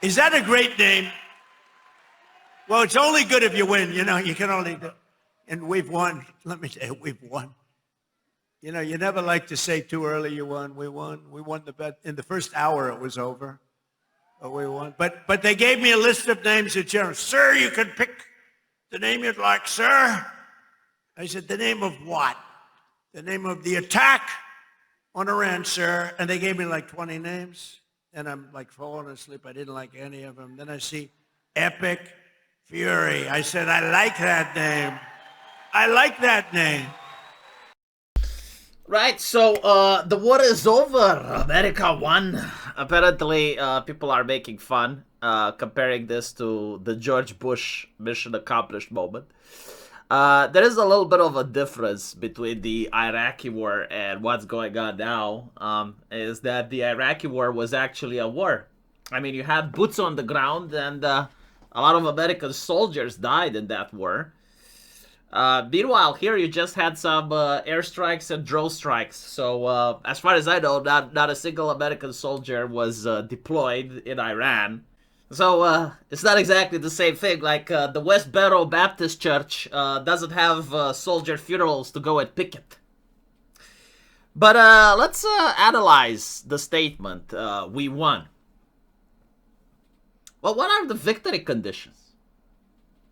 Is that a great name? Well, it's only good if you win. You know, you can only do. And we've won. Let me tell you, we've won. You know, you never like to say too early you won. We won. We won the bet. In the first hour, it was over. But we won. But they gave me a list of names at general. Sir, you can pick the name you'd like, sir. I said, the name of what? The name of the attack on Iran, sir. And they gave me like 20 names. And I'm like falling asleep. I didn't like any of them. Then I see Epic Fury. I said, I like that name. I like that name. Right, so the war is over. America won. Apparently, people are making fun, comparing this to the George Bush mission accomplished moment. There is a little bit of a difference between the Iraqi war and what's going on now, is that the Iraqi war was actually a war. I mean, you had boots on the ground, and a lot of American soldiers died in that war. Meanwhile, here you just had some airstrikes and drone strikes. So, as far as I know, not a single American soldier was deployed in Iran. So, it's not exactly the same thing. Like, the West Barrow Baptist Church doesn't have soldier funerals to go and picket. But let's analyze the statement, we won. Well, what are the victory conditions?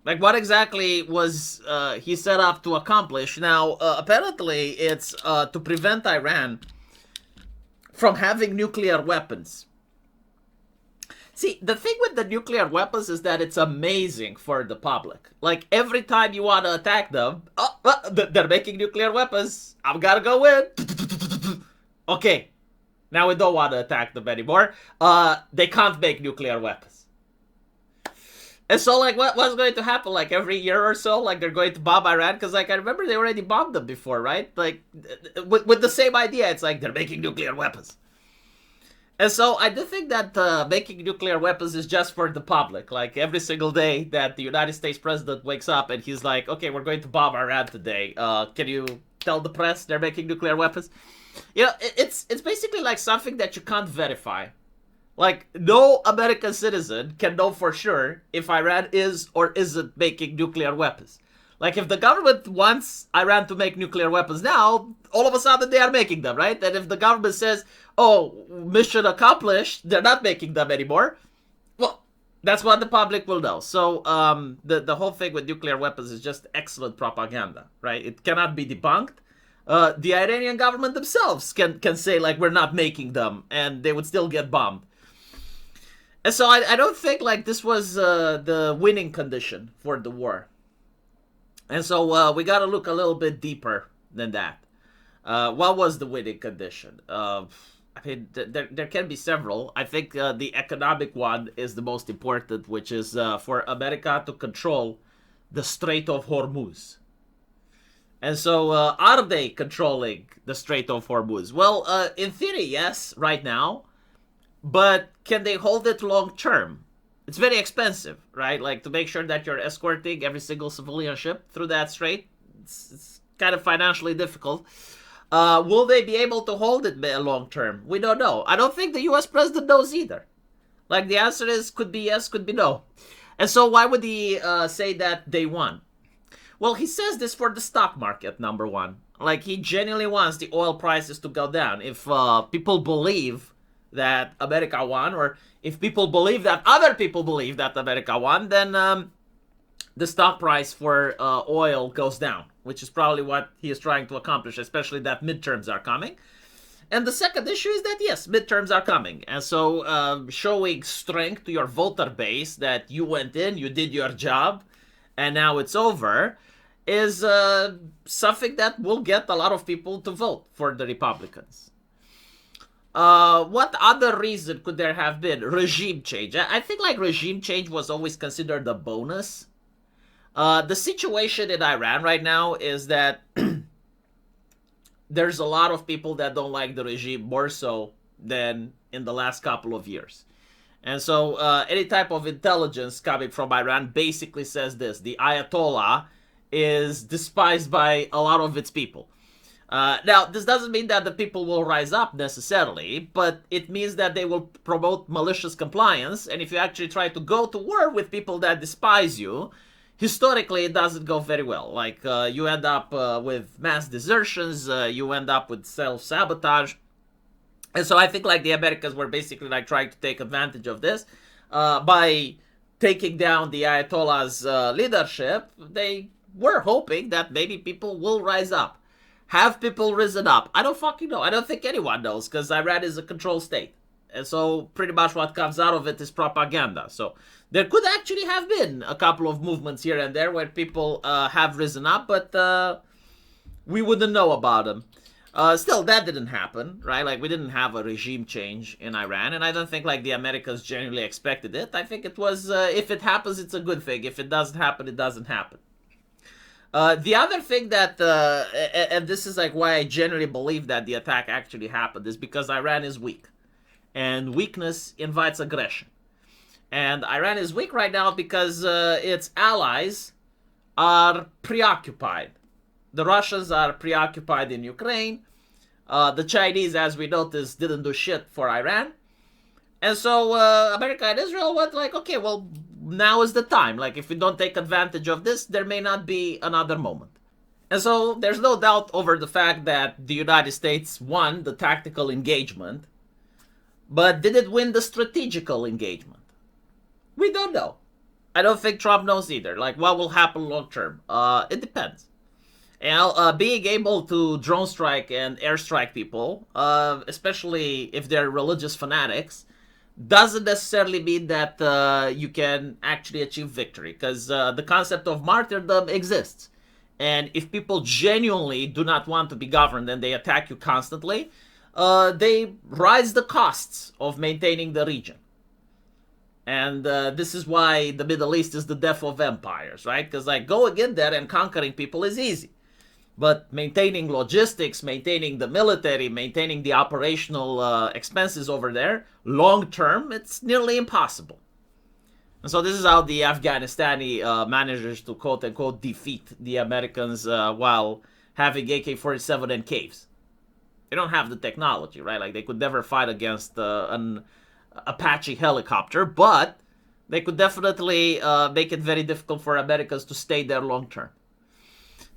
Like, what exactly was he set up to accomplish? Now, apparently, it's to prevent Iran from having nuclear weapons. See, the thing with the nuclear weapons is that it's amazing for the public. Like, every time you want to attack them, they're making nuclear weapons. I'm gonna go in. Okay, now we don't want to attack them anymore. They can't make nuclear weapons. And so, like, what's going to happen? Like, every year or so, like, they're going to bomb Iran? Because, like, I remember they already bombed them before, right? Like, with the same idea. It's like, they're making nuclear weapons. And so, I do think that making nuclear weapons is just for the public. Like, every single day that the United States president wakes up and he's like, okay, we're going to bomb Iran today. Can you tell the press they're making nuclear weapons? You know, it's basically like something that you can't verify. Like, no American citizen can know for sure if Iran is or isn't making nuclear weapons. Like, if the government wants Iran to make nuclear weapons now, all of a sudden they are making them, right? And if the government says, oh, mission accomplished, they're not making them anymore, well, that's what the public will know. So, the whole thing with nuclear weapons is just excellent propaganda, right? It cannot be debunked. The Iranian government themselves can say, like, we're not making them, and they would still get bombed. And so I don't think, like, this was the winning condition for the war. And so we got to look a little bit deeper than that. What was the winning condition? I mean, there can be several. I think the economic one is the most important, which is for America to control the Strait of Hormuz. And so are they controlling the Strait of Hormuz? Well, in theory, yes, right now. But can they hold it long term? It's very expensive, right? Like, to make sure that you're escorting every single civilian ship through that strait, it's kind of financially difficult. Will they be able to hold it long term? We don't know. I don't think the US president knows either. Like, the answer is could be yes, could be no. And so why would he say that they won? Well, he says this for the stock market, number one. Like, he genuinely wants the oil prices to go down. If people believe that America won, or if people believe that other people believe that America won, then the stock price for oil goes down, which is probably what he is trying to accomplish, especially that midterms are coming. And the second issue is that, yes, midterms are coming. And so showing strength to your voter base that you went in, you did your job, and now it's over, is something that will get a lot of people to vote for the Republicans. What other reason could there have been? Regime change. I think, like, regime change was always considered a bonus. The situation in Iran right now is that there's a lot of people that don't like the regime more so than in the last couple of years. And so any type of intelligence coming from Iran basically says this: the Ayatollah is despised by a lot of its people. Now, this doesn't mean that the people will rise up necessarily, but it means that they will promote malicious compliance. And if you actually try to go to war with people that despise you, historically it doesn't go very well. Like you end up with mass desertions, you end up with self-sabotage. And so I think like the Americans were basically like trying to take advantage of this by taking down the Ayatollah's leadership. They were hoping that maybe people will rise up. Have people risen up? I don't fucking know. I don't think anyone knows, because Iran is a control state. And so pretty much what comes out of it is propaganda. So there could actually have been a couple of movements here and there where people have risen up, but we wouldn't know about them. Still, that didn't happen, right? Like, we didn't have a regime change in Iran, and I don't think, like, the Americans genuinely expected it. I think it was, if it happens, it's a good thing. If it doesn't happen, it doesn't happen. The other thing that, and this is like why I generally believe that the attack actually happened, is because Iran is weak. And weakness invites aggression. And Iran is weak right now because its allies are preoccupied. The Russians are preoccupied in Ukraine. The Chinese, as we noticed, didn't do shit for Iran. And so America and Israel went like, okay, well, now is the time. Like, if we don't take advantage of this, there may not be another moment. And so there's no doubt over the fact that the United States won the tactical engagement. But did it win the strategical engagement? We don't know. I don't think Trump knows either. Like, what will happen long term? It depends. And being able to drone strike and airstrike people, especially if they're religious fanatics, doesn't necessarily mean that you can actually achieve victory, because the concept of martyrdom exists. And if people genuinely do not want to be governed and they attack you constantly, they rise the costs of maintaining the region. And this is why the Middle East is the death of empires, right? Because like going in there and conquering people is easy. But maintaining logistics, maintaining the military, maintaining the operational expenses over there, long term, it's nearly impossible. And so this is how the Afghanistani manages to quote-unquote defeat the Americans while having AK-47 and caves. They don't have the technology, right? Like, they could never fight against an Apache helicopter, but they could definitely make it very difficult for Americans to stay there long term.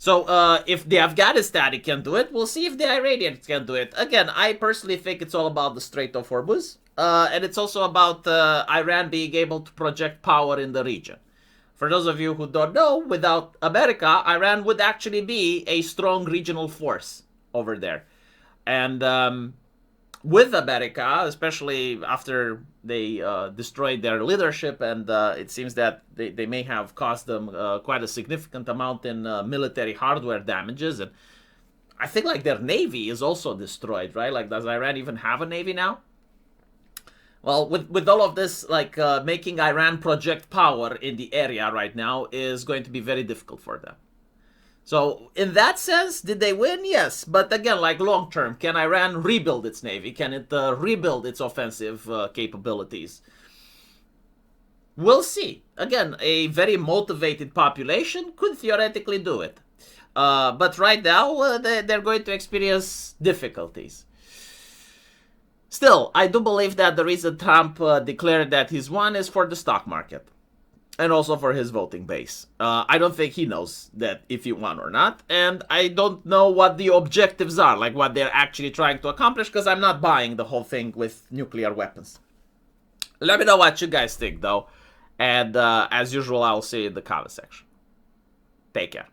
So if the Afghanistani can do it, we'll see if the Iranians can do it. Again, I personally think it's all about the Strait of Hormuz. And it's also about Iran being able to project power in the region. For those of you who don't know, without America, Iran would actually be a strong regional force over there. And with America, especially after they destroyed their leadership, and it seems that they may have cost them quite a significant amount in military hardware damages. And I think like their navy is also destroyed, right? Like, does Iran even have a navy now? Well, with all of this, like making Iran project power in the area right now is going to be very difficult for them. So in that sense, did they win? Yes. But again, like long term, can Iran rebuild its navy? Can it rebuild its offensive capabilities? We'll see. Again, a very motivated population could theoretically do it. But right now, they're going to experience difficulties. Still, I do believe that the reason Trump declared that he's won is for the stock market. And also for his voting base. I don't think he knows that if he won or not. And I don't know what the objectives are, like what they're actually trying to accomplish, because I'm not buying the whole thing with nuclear weapons. Let me know what you guys think, though. And as usual, I'll see you in the comment section. Take care.